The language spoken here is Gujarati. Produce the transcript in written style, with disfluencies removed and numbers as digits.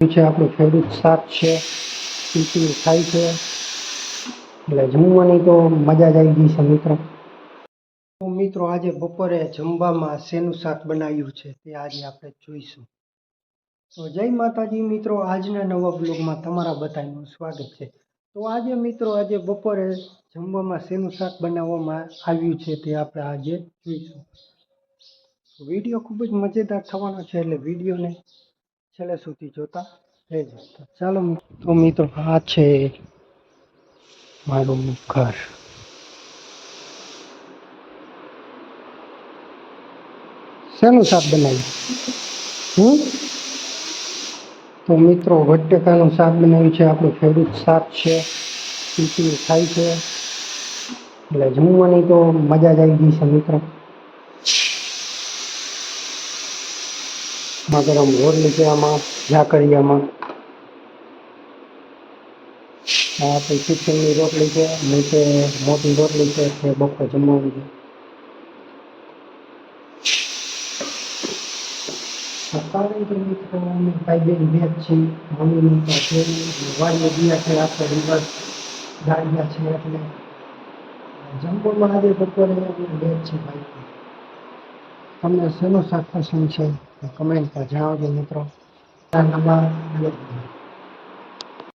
છે આપણું ફેવરિટ શાક છે, ખીચડી ખાય છે એટલે જમવાની તો મજા જ આવી ગઈ છે મિત્રો. તો મિત્રો આજે બપોરે જમવામાં શેનું શાક બનાવ્યું છે તે આજે આપણે જોઈશું. તો જય માતાજી મિત્રો, આજના નવા બ્લોગમાં તમારા બધાનું સ્વાગત છે. તો આજે બપોરે જમવામાં શેનું શાક બનાવવામાં આવ્યું છે તે આપણે આજે જોઈશું. વિડીયો ખૂબ જ મજેદાર થવાનો છે એટલે વિડીયોને છેલ્લે સુધી જોતા રહેજો. ચાલો તો મિત્રો, આ છે મારું ઘર. શેનું શાક બનાવ્યું? તો મિત્રો બટેકાનું શાક બનાવ્યું છે, આપણું ફેવરિટ શાક છે, ખીચડી ખાય છે એટલે જમવાની તો મજા જ આવી ગઈ છે મિત્રો. ગરમ રોટલી છે, આમાં ઝાકરિયામાં આપણી ખીચડીની રોટલી છે, નીચે મોટી રોટલી છે તે બપોર જમવાની છે. સત્તાવીસ મિત્રો અમે ભાઈ બેન બે જ છીએ, મમ્મીનું તો છે વાડીએ ગયા છે, આખો દિવસ ગાડ્યા છે એટલે જમવામાં આજે બપોરે બે જ છે ભાઈ. તમને શેનું શાક પસંદ છે કમેન્ટ પર જણાવજો મિત્રો. નવા